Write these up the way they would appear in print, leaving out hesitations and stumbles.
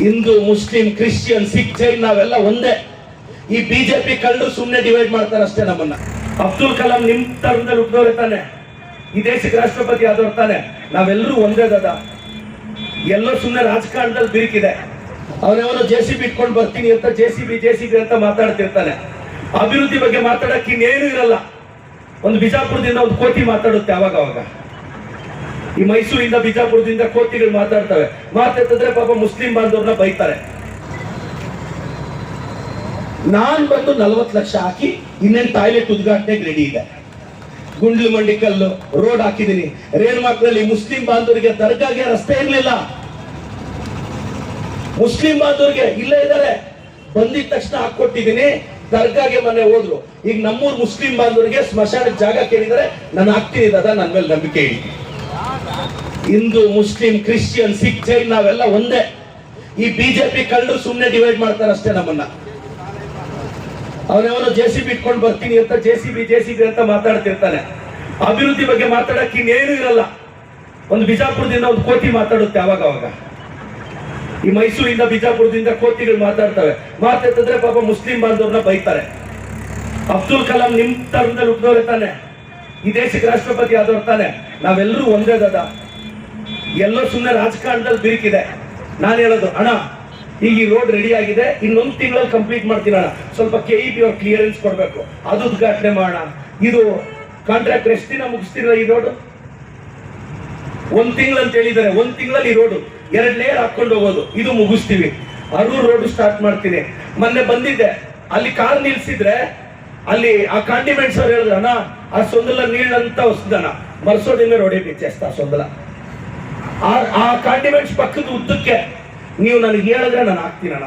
Hindu Muslim Christian Sikh Jain ನಾವೆಲ್ಲ ಒಂದೇ. ಈ ಬಿಜೆಪಿ ಕಳ್ಳರು ಸುಮ್ಮನೆ ಡಿವೈಡ್ ಮಾಡ್ತಾರೆ ಅಷ್ಟೇ ನಮ್ಮನ್ನ. ಅಬ್ದುಲ್ ಕಲಾಂ ನಿಮ್ ತರದಲ್ಲಿ ಹುಟ್ಟಿದವ್ರೆ ತಾನೆ, ಈ ದೇಶಕ್ಕೆ ರಾಷ್ಟ್ರಪತಿ ಆದವ್ರು ತಾನೆ. ನಾವೆಲ್ಲರೂ ಒಂದೇ ದದ. ಎಲ್ಲೋ ಸುಮ್ಮನೆ ರಾಜಕಾರಣದಲ್ಲಿ ಬಿರುಕಿದೆ. ಅವನೇವನೋ JCB ಇಟ್ಕೊಂಡು ಬರ್ತೀನಿ ಅಂತ JCB ಅಂತ ಮಾತಾಡ್ತಿರ್ತಾನೆ. ಅಭಿವೃದ್ಧಿ ಬಗ್ಗೆ ಮಾತಾಡಕ್ಕೆ ಇನ್ನೇನು ಇರಲ್ಲ. ಒಂದು ಬಿಜಾಪುರದಿಂದ ಒಂದು ಕೋತಿ ಮಾತಾಡುತ್ತೆ ಅವಾಗ. ಈ ಮೈಸೂರಿಂದ ಬಿಜಾಪುರದಿಂದ ಕೋತಿಗಳು ಮಾತಾಡ್ತವೆ. ಮಾತಾಡ್ತಿದ್ರೆ ಪಾಪ ಮುಸ್ಲಿಂ ಬಾಂಧವ್ರನ್ನ ಬೈತಾರೆ. ನಾನ್ ಬಂದು 40 ಲಕ್ಷ ಹಾಕಿ ಇನ್ನೇನು ಟಾಯ್ಲೆಟ್ ಉದ್ಘಾಟನೆಗೆ ರೆಡಿ ಇದೆ. ಗುಂಡ್ಲು ಮಂಡಿಕಲ್ಲು ರೋಡ್ ಹಾಕಿದೀನಿ. ರೇಣುಮಾಕ್ನಲ್ಲಿ ಮುಸ್ಲಿಂ ಬಾಂಧವರಿಗೆ ದರ್ಗಾಗೆ ರಸ್ತೆ ಇರ್ಲಿಲ್ಲ. ಮುಸ್ಲಿಂ ಬಾಂಧವರಿಗೆ ಇಲ್ಲೇ ಇದ್ದಾರೆ, ಬಂದಿದ ತಕ್ಷಣ ಹಾಕೊಟ್ಟಿದ್ದೀನಿ. ದರ್ಗಾಗೆ ಮನೆ ಹೋದ್ರು. ಈಗ ನಮ್ಮೂರ್ ಮುಸ್ಲಿಂ ಬಾಂಧವರಿಗೆ ಸ್ಮಶಾನಕ್ಕೆ ಜಾಗ ಕೇಳಿದರೆ ನಾನು ಹಾಕ್ತೀನಿ ದಾದಾ, ನನ್ನ ಮೇಲೆ ನಂಬಿಕೆ ಇಡಿ. ಹಿಂದೂ ಮುಸ್ಲಿಂ ಕ್ರಿಶ್ಚಿಯನ್ ಸಿಖ್ ಜೈನ್ ನಾವೆಲ್ಲ ಒಂದೇ. ಈ ಬಿಜೆಪಿ ಕಳ್ಳರು ಸುಮ್ಮನೆ ಡಿವೈಡ್ ಮಾಡ್ತಾರೆ ಅಷ್ಟೇ ನಮ್ಮನ್ನ. ಅವನೇವನೋ JCB ಇಟ್ಕೊಂಡು ಬರ್ತೀನಿ ಅಂತ JCB ಅಂತ ಮಾತಾಡ್ತಿರ್ತಾನೆ. ಅಭಿವೃದ್ಧಿ ಬಗ್ಗೆ ಮಾತಾಡಕ್ಕೆ ಇನ್ನೇನು ಇರಲ್ಲ. ಒಂದು ಬಿಜಾಪುರದಿಂದ ಒಂದು ಕೋತಿ ಮಾತಾಡುತ್ತೆ ಅವಾಗ. ಈ ಮೈಸೂರಿಂದ ಬಿಜಾಪುರದಿಂದ ಕೋತಿಗಳು ಮಾತಾಡ್ತವೆ. ಮಾತಾಡ್ತಿದ್ರೆ ಪಾಪ ಮುಸ್ಲಿಂ ಬಾಂಧವ್ರನ್ನ ಬೈತಾರೆ. ಅಬ್ದುಲ್ ಕಲಾಂ ನಿಮ್ ತರದಲ್ಲಿ ಹುಟ್ಟಿದವ್ರೆ ತಾನೆ, ಈ ದೇಶಕ್ಕೆ ರಾಷ್ಟ್ರಪತಿ ಆದವ್ರು ತಾನೆ. ನಾವೆಲ್ಲರೂ ಒಂದೇ ದದ. ಎಲ್ಲೋ ಸುಮ್ಮನೆ ರಾಜಕಾರಣದಲ್ಲಿ ಬಿರುಕಿದೆ. ನಾನು ಹೇಳೋದು, ಅಣ್ಣ ಈಗ ಈ ರೋಡ್ ರೆಡಿ ಆಗಿದೆ, ಇನ್ನೊಂದು ತಿಂಗಳಲ್ಲಿ ಕಂಪ್ಲೀಟ್ ಮಾಡ್ತೀನಿ ಅಣ್ಣ. ಸ್ವಲ್ಪ KEB ಅವ್ರು ಕ್ಲಿಯರೆನ್ಸ್ ಕೊಡ್ಬೇಕು, ಅದು ಉದ್ಘಾಟನೆ ಮಾಡೋಣ. ಇದು ಕಾಂಟ್ರಾಕ್ಟ್ ಎಷ್ಟು ದಿನ ಮುಗಿಸ್ತೀರ ಈ ರೋಡ್? 1 ತಿಂಗಳು ಅಂತ ಹೇಳಿದ್ದಾರೆ. 1 ತಿಂಗಳಲ್ಲಿ ಈ ರೋಡ್ 2 ಲೇಯರ್ ಹಾಕೊಂಡು ಹೋಗೋದು, ಇದು ಮುಗಿಸ್ತೀವಿ. ಅರೂರ್ ರೋಡ್ ಸ್ಟಾರ್ಟ್ ಮಾಡ್ತೀನಿ. ಮೊನ್ನೆ ಬಂದಿದ್ದೆ, ಅಲ್ಲಿ ಕಾರ್ ನಿಲ್ಸಿದ್ರೆ ಅಲ್ಲಿ ಆ ಕಾಂಡಿಮೆಂಟ್ಸ್ ಅವ್ರು ಹೇಳಿದ್ರು, ಅಣ್ಣ ಆ ಸೊಂದಲ ನೀಳಂತ ವಸ್ತುದನ ಮರ್ಸೋದಿನ ರೋಡಿ ಬಿಚ್ಚೇಸ್ತಾ ಸೊಂದಲ. ಆ ಕಾಂಡಿಮೆಂಟ್ಸ್ ಪಕ್ಕದ ಉದ್ದಕ್ಕೆ ನೀವು ನನಗೆ ಹೇಳಿದ್ರೆ ನಾನು ಹಾಕ್ತೀನಣ್ಣ.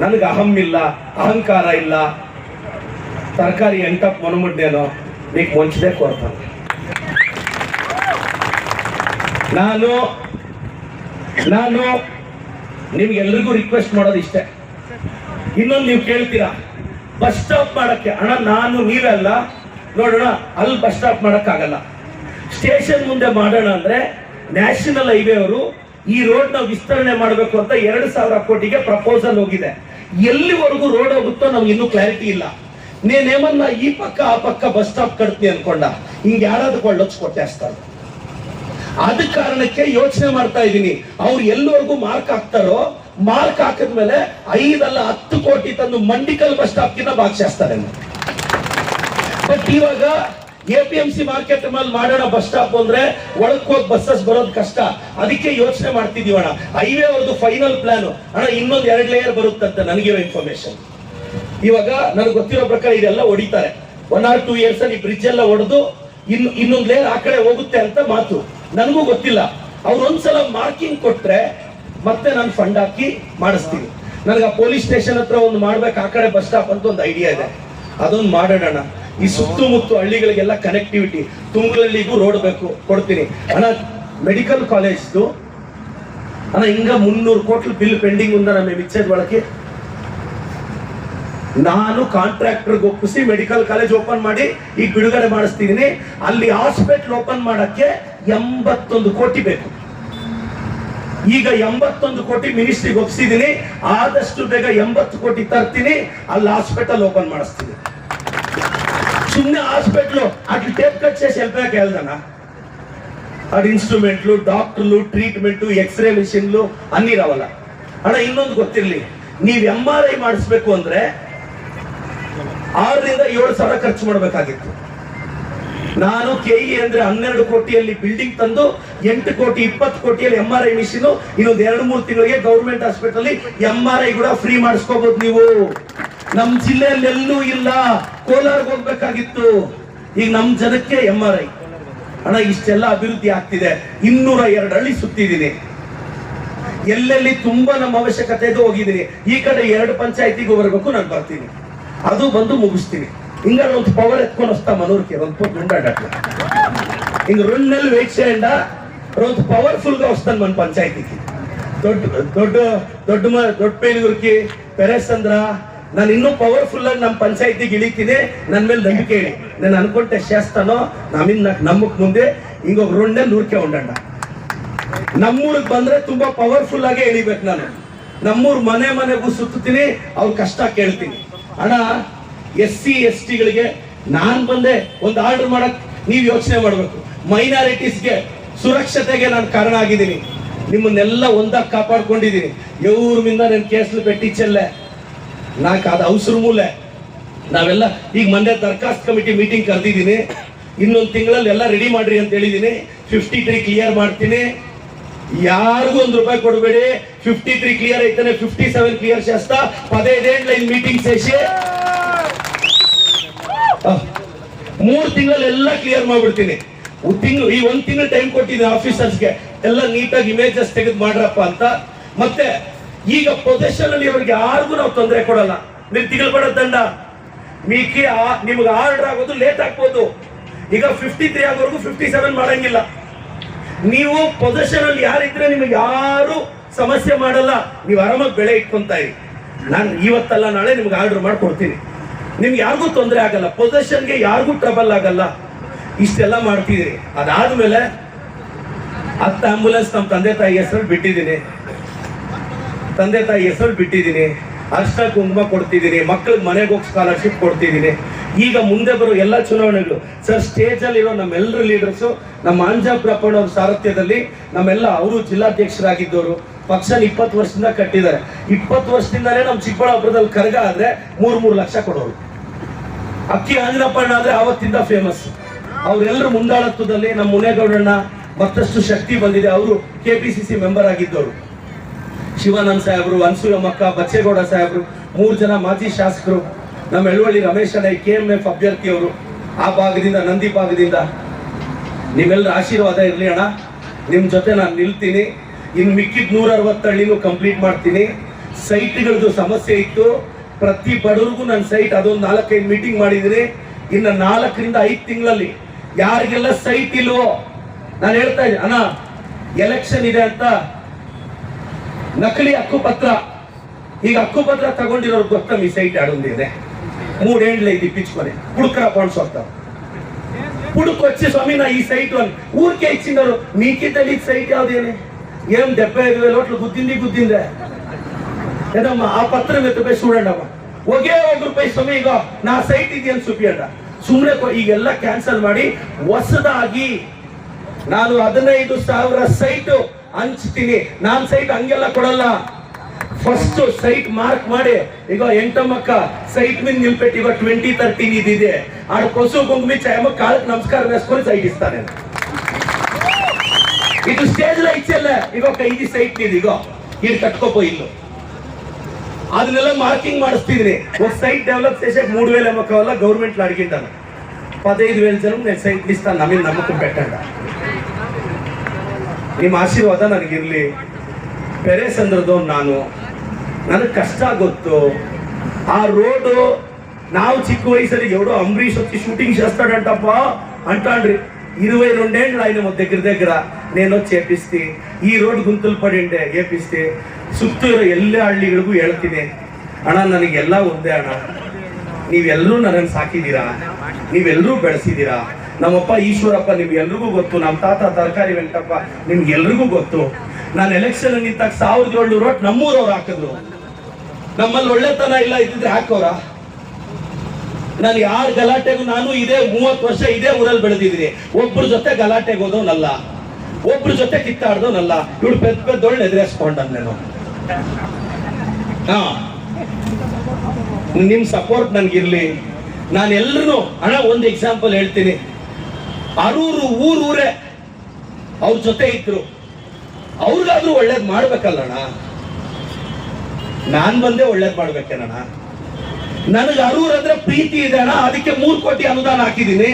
ನನಗೆ ಅಹಂ ಇಲ್ಲ, ಅಹಂಕಾರ ಇಲ್ಲ. ತರಕಾರಿ ಎಂಟಪ್ ಮನಮುಡ್ಡೇನೋ ನೀಕ್ ಮುಂಚೆ ಕೊಡ್ತಾನೆ. ನಾನು ನಿಮ್ಗೆಲ್ರಿಗೂ ರಿಕ್ವೆಸ್ಟ್ ಮಾಡೋದು ಇಷ್ಟೇ. ಇನ್ನೊಂದು ನೀವು ಕೇಳ್ತೀರಾ ಬಸ್ ಸ್ಟಾಪ್ ಮಾಡಕ್ಕೆ. ಅಣ್ಣ ನಾನು ನೀವೆಲ್ಲ ನೋಡೋಣ, ಅಲ್ಲಿ ಬಸ್ ಸ್ಟಾಪ್ ಮಾಡಕ್ಕಾಗಲ್ಲ. ಸ್ಟೇಷನ್ ಮುಂದೆ ಮಾಡೋಣ ಅಂದ್ರೆ ನ್ಯಾಷನಲ್ ಹೈವೇ ಅವರು ಈ ರೋಡ್ ನ ವಿಸ್ತರಣೆ ಮಾಡಬೇಕು ಅಂತ 2,000 ಕೋಟಿಗೆ ಪ್ರಪೋಸಲ್ ಹೋಗಿದೆ. ಎಲ್ಲಿವರೆಗೂ ರೋಡ್ ಹೋಗುತ್ತೋ ನಮ್ಗೆ ಇನ್ನೂ ಕ್ಲಾರಿಟಿ ಇಲ್ಲ. ನೇನೇಮನ್ನ ಈ ಪಕ್ಕ ಆ ಪಕ್ಕ ಬಸ್ ಸ್ಟಾಪ್ ಕಟ್ತೀನಿ ಅನ್ಕೊಂಡ, ಹಿಂಗೆ ಯಾರಾದ್ರೂ ಕೊಳ್ಳೊಚ್ಚು ಕೊಟ್ಟೇಸ್ತಾರೆ. ಅದ ಕಾರಣಕ್ಕೆ ಯೋಚನೆ ಮಾಡ್ತಾ ಇದ್ದೀನಿ, ಅವ್ರು ಎಲ್ಲಿವರೆಗೂ ಮಾರ್ಕ್ ಹಾಕ್ತಾರೋ, ಮಾರ್ಕ್ ಹಾಕಿದ್ಮೇಲೆ 5 ಅಲ್ಲ 10 ಕೋಟಿ ತಂದು ಮಂಡಿಕಲ್ ಬಸ್ ಸ್ಟಾಪ್ ಕಿನ್ನ ಭಾಗಿಸ್ತಾರೆ. ಬಟ್ ಇವಾಗ APMC ಮಾರ್ಕೆಟ್ ಮೇಲೆ ಮಾಡೋಣ ಬಸ್ ಸ್ಟಾಪ್ ಅಂದ್ರೆ ಒಳಕ್ ಹೋಗಿ ಬಸ್ಸಸ್ ಬರೋದು ಕಷ್ಟ. ಅದಕ್ಕೆ ಯೋಚನೆ ಮಾಡ್ತಿದೀವಣ್ಣ. ಹೈವೇ ಅವ್ರದ್ದು ಫೈನಲ್ ಪ್ಲಾನ್ ಅಣ್ಣ, ಇನ್ನೊಂದು 2 ಲೇಯರ್ ಬರುತ್ತಂತೆ ನನಗಿರೋ ಇನ್ಫಾರ್ಮೇಶನ್. ಇವಾಗ ನನಗೆ ಗೊತ್ತಿರೋ ಪ್ರಕಾರ ಇದೆಲ್ಲ ಹೊಡಿತಾರೆ. 1 or 2 years ಈ ಬ್ರಿಡ್ಜ್ ಎಲ್ಲ ಹೊಡೆದು ಇನ್ನೊಂದು ಲೇಯರ್ ಆ ಕಡೆ ಹೋಗುತ್ತೆ ಅಂತ ಮಾತು. ನನಗೂ ಗೊತ್ತಿಲ್ಲ. ಅವ್ರು ಒಂದ್ಸಲ ಮಾರ್ಕಿಂಗ್ ಕೊಟ್ರೆ ಮತ್ತೆ ನಾನು ಫಂಡ್ ಹಾಕಿ ಮಾಡಿಸ್ತೀನಿ. ನನಗೆ ಆ ಪೊಲೀಸ್ ಸ್ಟೇಷನ್ ಹತ್ರ ಒಂದು ಮಾಡ್ಬೇಕು, ಆ ಕಡೆ ಬಸ್ ಸ್ಟಾಪ್ ಅಂತ ಒಂದು ಐಡಿಯಾ ಇದೆ. ಅದೊಂದು ಮಾಡೋಣ. ಈ ಸುತ್ತಮುತ್ತ ಹಳ್ಳಿಗಳಿಗೆಲ್ಲ ಕನೆಕ್ಟಿವಿಟಿ, ತುಂಗಲಳ್ಳಿಗೂ ರೋಡ್ ಬೇಕು, ಕೊಡ್ತೀನಿ ಅಣ್ಣ. ಮೆಡಿಕಲ್ ಕಾಲೇಜ್ದು ಅಣ್ಣ ಹಿಂಗ 300 ಕೋಟಿ ಬಿಲ್ ಪೆಂಡಿಂಗ್ ಉಂದ ನಮ್ಮ ಮಿಚ್ಚದ ಒಳಗೆ. ನಾನು ಕಾಂಟ್ರಾಕ್ಟರ್ಗೆ ಒಪ್ಪಿಸಿ ಮೆಡಿಕಲ್ ಕಾಲೇಜ್ ಓಪನ್ ಮಾಡಿ ಈಗ ಬಿಡುಗಡೆ ಮಾಡಿಸ್ತಿದ್ದೀನಿ. ಅಲ್ಲಿ ಹಾಸ್ಪಿಟಲ್ ಓಪನ್ ಮಾಡಕ್ಕೆ 81 ಕೋಟಿ ಬೇಕು. ಈಗ 81 ಕೋಟಿ ಮಿನಿಸ್ಟ್ರಿಗೆ ಒಪ್ಪಿಸಿದ್ದೀನಿ. ಆದಷ್ಟು ಬೇಗ 80 ಕೋಟಿ ತರ್ತೀನಿ, ಅಲ್ಲಿ ಹಾಸ್ಪಿಟಲ್ ಓಪನ್ ಮಾಡಿಸ್ತೀನಿ. ಸುಮ್ಮನೆ ಹಾಸ್ಪಿಟ್ಲು ಅಟ್ಲಿ ಟೇಪ್ ಕಟ್ చేసి వెళ్ళిపోయాక వెళ్దానా? ಅದು ಇನ್ಸ್ಟ್ರೂಮೆಂಟ್ಲು, ಡಾಕ್ಟರ್ಲು, ಟ್ರೀಟ್ಮೆಂಟು, ಎಕ್ಸ್ರೇ ಮಿಷಿನ್ಲು ಅನ್ನಿ ರಾವಲ್ಲ ಅಣ್ಣ. ಇನ್ನೊಂದು ಗೊತ್ತಿರಲಿ, ನೀವು MRI ಮಾಡಿಸ್ಬೇಕು ಅಂದ್ರೆ 6 ರಿಂದ 7 ಸಾವಿರ ಖರ್ಚು ಮಾಡಬೇಕಾಗಿತ್ತು. ನಾನು KE ಅಂದ್ರೆ 12 ಕೋಟಿಯಲ್ಲಿ ಬಿಲ್ಡಿಂಗ್ ತಂದು 8 ಕೋಟಿ 20 ಕೋಟಿಯಲ್ಲಿ MRI ಮಿಷಿನ್, ಇನ್ನೊಂದು 2-3 ತಿಂಗಳಿಗೆ ಗೌರ್ಮೆಂಟ್ ಹಾಸ್ಪಿಟಲ್ MRI ಕೂಡ ಫ್ರೀ ಮಾಡಿಸ್ಕೋಬಹುದು ನೀವು. ನಮ್ ಜಿಲ್ಲೆಯಲ್ಲಿ ಎಲ್ಲೂ ಇಲ್ಲ. ಕೋಲಾರ್ಗೆ ಹೋಗ್ಬೇಕಾಗಿತ್ತು, ಈಗ ನಮ್ ಜನಕ್ಕೆ MRI. ಅಣ್ಣ ಇಷ್ಟೆಲ್ಲ ಅಭಿವೃದ್ಧಿ ಆಗ್ತಿದೆ. 202 ಹಳ್ಳಿ ಸುತ್ತಿದ್ದೀನಿ. ಎಲ್ಲೆಲ್ಲಿ ತುಂಬಾ ನಮ್ಮ ಅವಶ್ಯಕತೆ ಇದೆ ಹೋಗಿದ್ದೀನಿ. ಈ ಕಡೆ 2 ಪಂಚಾಯತಿಗೆ ಬರಬೇಕು, ನಾನು ಬರ್ತೀನಿ, ಅದು ಬಂದು ಮುಗಿಸ್ತೀನಿ. ಹಿಂಗ ಒಂದು ಪವರ್ ಎತ್ಕೊಂಡು ವಸ್ತಾ ಮನೂರ್ಗೆ ಒಂದು ಪುಟ್ ಉಂಡಾಡಟ್ಲ ಹಿಂಗ 2 నెలలు వెయిట్ చేయండి. రోజు పవర్ఫుల్ గా వస్తాను మన పంచాయతీకి. ದೊಡ್ಡ ಪೇಲಿಗುರ್ಕಿ ಪೆರೇಸಂದ್ರ ನಾನು ಇನ್ನೂ ಪವರ್ಫುಲ್ ಆಗಿ ನಮ್ಮ ಪಂಚಾಯತಿಗೆ ಇಳಿತೀನಿ. ನನ್ನ ಮೇಲೆ ನಂಬಿಕೆ ಇಡಿ. ನಾನು ಅನ್ಕೊಂಡೆ ಶಾಸ್ತಾನೋ ನಮ್ಮಕ್ ಮುಂದೆ ಹಿಂಗ 2 నెలలు ఊరికే ఉండండి. ನಮ್ಮೂರಿಗೆ ಬಂದ್ರೆ ತುಂಬಾ ಪವರ್ಫುಲ್ ಆಗೇ ಇಳಿಬೇಕು ನಾನು. ನಮ್ಮೂರ್ ಮನೆಗೂ ಸುತ್ತೀನಿ, ಅವ್ರ ಕಷ್ಟ ಕೇಳ್ತೀನಿ. ಅಣ್ಣ SC ST ಗಳಿಗೆ ನಾನ್ ಬಂದೆ ಒಂದು ಆರ್ಡರ್ ಮಾಡಕ್ ನೀವ್ ಯೋಚನೆ ಮಾಡ್ಬೇಕು. ಮೈನಾರಿಟೀಸ್ಗೆ ಸುರಕ್ಷತೆಗೆ ನಾನು ಕಾರಣ ಆಗಿದ್ದೀನಿ. ನಿಮ್ಮನ್ನೆಲ್ಲ ಒಂದಾಗಿ ಕಾಪಾಡ್ಕೊಂಡಿದ್ದೀನಿ. ಎವ್ರಮಿಂದ ನನ್ನ ಕೇಸ್ಲು ಪೆಟ್ಟಿಚ್ಚಲ್ಲೇ ನಾಕ್ ಅದು ಅವಸರ ಮೂಲೆ. ನಾವೆಲ್ಲ ಈಗ ಮೊನ್ನೆ ದರ್ಖಾಸ್ತ್ ಕಮಿಟಿ ಮೀಟಿಂಗ್ ಕರೆದಿದ್ದೀನಿ. ಇನ್ನೊಂದು ತಿಂಗಳಲ್ಲಿ ಎಲ್ಲ ರೆಡಿ ಮಾಡ್ರಿ ಅಂತ ಹೇಳಿದ್ದೀನಿ. 53 ಕ್ಲಿಯರ್ ಮಾಡ್ತೀನಿ. ಯಾರಿಗೂ ₹1 ಕೊಡಬೇಡಿ. 53 ಕ್ಲಿಯರ್ ಐತಾನೆ, 57 ಕ್ಲಿಯರ್ చేస్తా. 15 ಲೈನ್ ಮೀಟಿಂಗ್ ಸೇಸಿ 3 ತಿಂಗಳಲ್ಲಿ ಎಲ್ಲ ಕ್ಲಿಯರ್ ಮಾಡ್ಬಿಡ್ತೀನಿ. ಈ 1 ತಿಂಗಳು ಟೈಮ್ ಕೊಟ್ಟಿದ್ದೀನಿ ಆಫೀಸರ್ಸ್ಗೆ, ಎಲ್ಲ ನೀಟಾಗಿ ಇಮೇಜಸ್ ತೆಗೆದು ಮಾಡ್ರಪ್ಪ ಅಂತ. ಮತ್ತೆ ಈಗ ಪೊಸಿಷನ್ ಅಲ್ಲಿ ಅವ್ರಿಗೆ ಯಾರಿಗೂ ನಾವು ತೊಂದರೆ ಕೊಡಲ್ಲ. ನೀವು ತಿಳ್ಕೊಳ್ಳೋ ದಂಡ ಮೀಕಿ ನಿಮ್ಗೆ ಆರ್ಡರ್ ಆಗೋದು ಲೇಟ್ ಆಗ್ಬೋದು. ಈಗ 53 ಆಗೋವರೆಗೂ 57 ಮಾಡಂಗಿಲ್ಲ. ನೀವು ಪೊಸಿಷನ್ ಅಲ್ಲಿ ಯಾರಿದ್ರೆ ನಿಮಗೆ ಯಾರು ಸಮಸ್ಯೆ ಮಾಡಲ್ಲ. ನೀವು ಆರಾಮಾಗಿ ಬೆಳೆ ಇಟ್ಕೊಂತ ಇರಿ. ನಾನು ಇವತ್ತಲ್ಲ ನಾಳೆ ನಿಮ್ಗೆ ಆರ್ಡರ್ ಮಾಡಿ ಕೊಡ್ತೀನಿ. ನಿಮ್ಗೆ ಯಾರಿಗೂ ತೊಂದರೆ ಆಗಲ್ಲ, ಪೊಸಿಷನ್ಗೆ ಯಾರಿಗೂ ಟ್ರಬಲ್ ಆಗಲ್ಲ. ಇಷ್ಟೆಲ್ಲ ಮಾಡ್ತಿದ್ದೀರಿ. ಅದಾದ್ಮೇಲೆ 10 ಆಂಬುಲೆನ್ಸ್ ನಮ್ಮ ತಂದೆ ತಾಯಿ ಹೆಸರು ಬಿಟ್ಟಿದ್ದೀನಿ. ಅರ್ಶ ಕುಂಕುಮ ಕೊಡ್ತಿದ್ದೀನಿ. ಮಕ್ಕಳಿಗೆ ಮನೆಗೆ ಹೋಗಿ ಸ್ಕಾಲರ್ಶಿಪ್ ಕೊಡ್ತಿದ್ದೀನಿ. ಈಗ ಮುಂದೆ ಬರೋ ಎಲ್ಲ ಚುನಾವಣೆಗಳು ಸರ್ ಸ್ಟೇಜ್ ಅಲ್ಲಿ ಇರೋ ನಮ್ಮೆಲ್ಲರ ಲೀಡರ್ಸು, ನಮ್ಮ ಅಂಜಾಪ್ರಪ್ಪಣ್ಣ ಅವ್ರ ಸಾರಥ್ಯದಲ್ಲಿ ನಮ್ಮೆಲ್ಲ ಅವರು ಜಿಲ್ಲಾಧ್ಯಕ್ಷರಾಗಿದ್ದವರು. ಪಕ್ಷನ 20 ವರ್ಷದಿಂದ ಕಟ್ಟಿದ್ದಾರೆ. 20 ವರ್ಷದಿಂದಾನೇ ನಮ್ಮ ಚಿಕ್ಕಬಳ್ಳಾಪುರದಲ್ಲಿ ಕರಗ ಆದ್ರೆ 3 ಲಕ್ಷ ಕೊಡೋರು. ಅಕ್ಕಿ ಆಂಜನಪ್ಪಣ್ಣ ಆದ್ರೆ ಆವತ್ತಿಂದ ಫೇಮಸ್. ಅವರೆಲ್ಲರೂ ಮುಂದಾಳತ್ವದಲ್ಲಿ ನಮ್ಮ ಮುನೇಗೌಡಣ್ಣ ಮತ್ತಷ್ಟು ಶಕ್ತಿ ಬಂದಿದೆ. ಅವರು KPCC ಮೆಂಬರ್ ಆಗಿದ್ದವರು. ಶಿವಾನಂದ್ ಸಾಹೇಬರು, ಅನ್ಸೂಯಮ್ಮಕ್ಕ, ಬಚ್ಚೇಗೌಡ ಸಾಹೇಬರು, 3 ಜನ ಮಾಜಿ ಶಾಸಕರು, ನಮ್ಮ ಎಳವಳ್ಳಿ ರಮೇಶ್ ಅಣ್ಣ KMF ಅಭ್ಯರ್ಥಿಯವರು, ಆ ಭಾಗದಿಂದ ನಂದಿ ಭಾಗದಿಂದ. ನಿಮ್ಮೆಲ್ಲರ ಆಶೀರ್ವಾದ ಇರಲಿ ಅಣ್ಣ. ನಿಮ್ಮ ಜೊತೆ ನಾನು ನಿಲ್ತೀನಿ. ಇನ್ನು ಮಿಕ್ಕಿದ 160 ಹಳ್ಳಿನೂ ಕಂಪ್ಲೀಟ್ ಮಾಡ್ತೀನಿ. ಸೈಟ್ಗಳದ್ದು ಸಮಸ್ಯೆ ಇತ್ತು. ಪ್ರತಿ ಬಡವ್ರಿಗೂ ನನ್ನ ಸೈಟ್ ಅದೊಂದು 4-5 ಮೀಟಿಂಗ್ ಮಾಡಿದ್ದೀನಿ. ಇನ್ನು 4 ರಿಂದ 5 ತಿಂಗಳಲ್ಲಿ ಯಾರಿಗೆಲ್ಲ ಸೈಟ್ ಇಲ್ವೋ ನಾನು ಹೇಳ್ತಾ ಇದ್ದೀನಿ ಅಣ್ಣ, ಎಲೆಕ್ಷನ್ ಇದೆ ಅಂತ ನಕಲಿ ಹಕ್ಕುಪತ್ರ, ಈಗ ಹಕ್ಕುಪತ್ರ ತಗೊಂಡಿರೋರು ಗೊತ್ತ ಈ ಸೈಟ್ ಆಡೊಂದಿದೆ 3 ಏಂಡ್ಲೆ ಇದು ಇಪ್ಪಿಂచుకొని పుడుకరా పాయింట్స్ వస్తారు పుడుకు వచ్చి స్వామి నా ఈ సైట్ అని ఊరికే ఇచ్చినారు. మీకే తెలియదు సైట్ యావదేని. ఏం 75,000 ఓట్లు గుద్దిందే ఏదమ్మా. ఆ పత్రం ఎత్తుపోయి చూడండి అమ్మా. ఒకే ₹1 ಸ್ವಾಮಿ ಈಗ ನಾ ಸೈಟ್ ಇದೆ ಅಂತ ಸುಪಿಯಂಡ ಸುಮ್ಮನೆ ಈಗೆಲ್ಲ ಕ್ಯಾನ್ಸಲ್ ಮಾಡಿ ಹೊಸದಾಗಿ ನಾನು 15,000 ಸೈಟ್ ಹಂಚ್ತೀನಿ. ನಾನು ಸೈಟ್ ಹಂಗೆಲ್ಲ ಕೊಡಲ್ಲ. ಫಸ್ಟ್ ಸೈಟ್ ಮಾರ್ಕ್ ಮಾಡಿ ಈಗ ಎಂಟಮ್ಮಕ್ಕ ಸೈಟ್ మీద ನಿಲ್ಪೆಟ್ಟು ಈಗ 2013 ಇದಿದೆ. ಆಡ ಕೊಸು ಕುಂಕುಮಿ ಚಾಯಮ್ಮ ಕಾಳಕ್ಕೆ ನಮಸ್ಕಾರ ವೇಸ್ಕೊಂಡು ಸೈಟ್ ಇಸ್ತಾನೆ. ಇದು ಸ್ಟೇಜ್ లో ఇచ్చేలే ಈಗ 5 సైట్ ಇದೆ. ಈಗ ఇది కట్టుకోపో ఇల్లు ಅದನ್ನೆಲ್ಲ మార్కింగ్ ಮಾಡಿಸ್ತಿದ್ದೀನಿ. ఒక సైట్ డెవలప్ చేసేకి 3,000 ఎమ్మక్క వల్ల గవర్నమెంట్ లో అడిగింటాను. 15,000 జనం నేను సైట్ ఇస్తాను. నా మీద నమ్మకం పెట్టండి. ನಿಮ್ಮ ಆಶೀರ್ವಾದ ನನಗಿರ್ಲಿ. ಪೆರೇಸಂದ್ರದವ್ನು ನಾನು, ನನಗೆ ಕಷ್ಟ ಗೊತ್ತು. ఆ రోడ్డు ನಾವು ಚಿಕ್ಕ ವಯಸ್ಸಲ್ಲಿ ఎవడో అంబరీష్ వచ్చి షూటింగ్ చేస్తాడంటప్ప అంటాండ్రి. 22 ఏళ్ళు ఆయన దగ్గర నేను వచ్చి చేపిಸ್ತಿ. ಈ ರೋಡ್ ಗುಂತಲು ಪಡಿಂಡೆ ಏಪಿಸ್ತಿ. ಸುತ್ತೂರು ಎಲ್ಲ ಹಳ್ಳಿಗಳಿಗೂ ಹೇಳ್ತೀನಿ ಅಣ್ಣ, ನನಗೆಲ್ಲ ಒಂದೇ ಅಣ್ಣ. ನೀವೆಲ್ಲರೂ ನನ್ನನ್ನು ಸಾಕಿದ್ದೀರಾ, ನೀವೆಲ್ಲರೂ ಬೆಳೆಸಿದ್ದೀರಾ. ನಮ್ಮಪ್ಪ ಈಶ್ವರಪ್ಪ ನಿಮ್ಗೆಲ್ರಿಗೂ ಗೊತ್ತು. ನಮ್ಮ ತಾತ ತರಕಾರಿ ವೆಂಕಟಪ್ಪ ನಿಮ್ಗೆಲ್ರಿಗೂ ಗೊತ್ತು. ನಾನು ಎಲೆಕ್ಷನ್ ನಿಂತಾಗ 1,700 ಓಟ್ ನಮ್ಮೂರವ್ರು ಹಾಕಿದ್ರು. ನಮ್ಮಲ್ಲಿ ಒಳ್ಳೆತನ ಇಲ್ಲ ಇದ್ದಿದ್ರೆ ಹಾಕೋರ. ನಾನು ಯಾರ ಗಲಾಟೆಗೂ ನಾನು ಇದೇ 30 ವರ್ಷ ಇದೇ ಊರಲ್ಲಿ ಬೆಳೆದಿದ್ದೀನಿ. ಒಬ್ರ ಜೊತೆ ಗಲಾಟೆಗೆ ಹೋದವನಲ್ಲ, ಒಬ್ರ ಜೊತೆ ಕಿತ್ತಾಡ್ದವನಲ್ಲ. ಇವಳು ಪೆದ್ದೊಳ್ಳೆ ಎದುರೇಸ್ಕೊಂಡ ನಾನು. ನಿಮ್ ಸಪೋರ್ಟ್ ನನ್ಗಿರ್ಲಿ. ನಾನು ಎಲ್ರು ಅಣ್ಣ ಒಂದು ಎಕ್ಸಾಂಪಲ್ ಹೇಳ್ತೀನಿ. ಅರೂರು ಊರೇ ಅವ್ರ ಜೊತೆ ಇದ್ರು. ಅವ್ರಿಗಾದ್ರೂ ಒಳ್ಳೇದ್ ಮಾಡ್ಬೇಕಲ್ಲಣ್ಣ. ನಾನ್ ಬಂದೇ ಒಳ್ಳೇದ್ ಮಾಡ್ಬೇಕೇನಣ್ಣ. ನನಗೆ ಅರೂರ್ ಅಂದ್ರೆ ಪ್ರೀತಿ ಇದೆ ಅಣ್ಣ. ಅದಕ್ಕೆ 3 ಕೋಟಿ ಅನುದಾನ ಹಾಕಿದ್ದೀನಿ.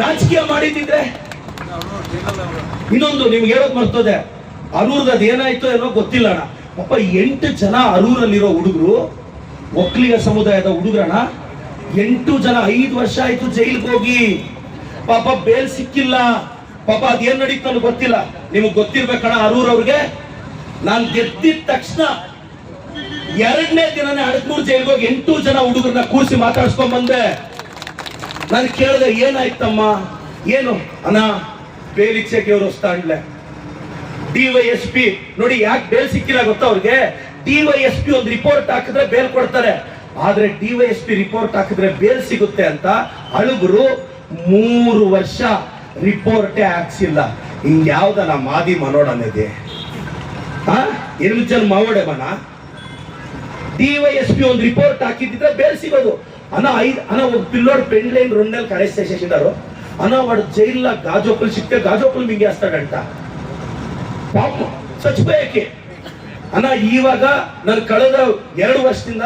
ರಾಜಕೀಯ ಮಾಡಿದ್ರೆ ಇನ್ನೊಂದು ನಿಮ್ಗೆ ಹೇಳೋದು ಮರ್ತದೆ. ಅರೂರ್ದು ಏನಾಯ್ತು ಏನೋ ಗೊತ್ತಿಲ್ಲ ಅಣ್ಣ. ಪಾಪ 8 ಜನ ಅರೂರಲ್ಲಿರೋ ಹುಡುಗರು, ಒಕ್ಕಲಿಗ ಸಮುದಾಯದ ಹುಡುಗರಣ್ಣ. 8 ಜನ 5 ವರ್ಷ ಆಯ್ತು ಜೈಲಿಗೆ ಹೋಗಿ. ಪಾಪ ಬೇಲ್ ಸಿಕ್ಕಿಲ್ಲ. ಪಾಪ ಅದೇನ್ ನಡೀತು ನನಗೆ ಗೊತ್ತಿಲ್ಲ. ನಿಮಗ್ ಗೊತ್ತಿರ್ಬೇಕಣ್ಣ. ಅರೂರ್ ಅವ್ರಿಗೆ ನಾನು ಗೆದ್ದಿದ ತಕ್ಷಣ 2ನೇ ದಿನನೇ ಅಡಕೂರು ಜೈಲಿಗೆ ಹೋಗಿ 8 ಜನ ಹುಡುಗರನ್ನ ಕೂರಿಸಿ ಮಾತಾಡ್ಸ್ಕೊಂಡ್ ಬಂದೆ. ನಾನು ಕೇಳಿದೆ, ಏನಾಯ್ತಮ್ಮ? ಏನು ಅಣ್ಣ ಬೇಲ್ ಇಚ್ಛೆಗೆ ಅವ್ರು ವಸ್ತಾಂಡ್ಲೆ DYSP ನೋಡಿ ಯಾಕೆ ಬೇಲ್ ಸಿಕ್ಕಿಲ್ಲ ಗೊತ್ತಾ ಅವ್ರಿಗೆ? DYSP ಒಂದು ರಿಪೋರ್ಟ್ ಹಾಕಿದ್ರೆ ಬೇಲ್ ಕೊಡ್ತಾರೆ, ಆದ್ರೆ DYSP ರಿಪೋರ್ಟ್ ಹಾಕಿದ್ರೆ ಬೇಲ್ ಸಿಗುತ್ತೆ ಅಂತ ಅಳುಗರು 3 ವರ್ಷ ರಿಪೋರ್ಟೇ ಹಾಕ್ಸಿಲ್ಲ. ಹಿಂಗ್ ಯಾವ್ದನ ಮಾದಿ ಮನೋಡ ಅನ್ನೋದೇ ಜನ ಮಾವಡೆ ಮನ. DYSP ಒಂದು ರಿಪೋರ್ಟ್ ಹಾಕಿದ್ರೆ ಬೇಲ್ ಸಿಗೋದು. ఒక పిల్లోడు పెండ్లైన 2 నెలలు కరెస్ట్ చేసేసినారు అన్న, వాడు జైల్లో గాజోపులు చిక్తే గాజోపులు మింగేస్తాడంట పాపం చచ్చిపోయాకే అన్న. ಇವಾಗ ನಾನು ಕಳೆದ 2 ವರ್ಷದಿಂದ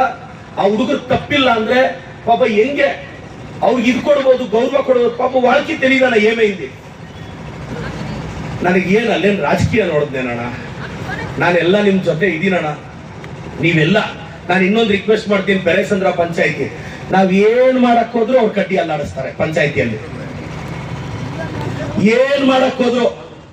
ಆ ಹುಡುಗರು ತಪ್ಪಿಲ್ಲ ಅಂದ್ರೆ ಪಾಪ ಹೆಂಗೆ ಅವ್ರಿಗೆ ಇದು ಕೊಡ್ಬೋದು, ಗೌರವ ಕೊಡ್ಬೋದು. ಪಾಪ ವಾಳ್ಕಿ ತಿಳಿದಣ್ಣ ಏಮೈಂది. ನನಗೆ ಏನು ಅಲ್ಲೇನು ರಾಜಕೀಯ ನೋಡಿದ್ನೇನಣ್ಣ, ನಾನೆಲ್ಲ ನಿಮ್ ಜೊತೆ ಇದೀನಣ್ಣ. ನೀವೆಲ್ಲ ನಾನು ಇನ್ನೊಂದು ರಿಕ್ವೆಸ್ಟ್ ಮಾಡ್ತೀನಿ, ಪೆರೇಸಂದ್ರ ಪಂಚಾಯತಿ ನಾವ್ ಏನ್ ಮಾಡಕ್ ಹೋದ್ರು ಅವ್ರು ಕಡ್ಡಿ ಅಲ್ಲಾಡಿಸ್ತಾರೆ ಪಂಚಾಯತಿಯಲ್ಲಿ. ಏನ್ ಮಾಡಕ್ ಹೋದ್ರು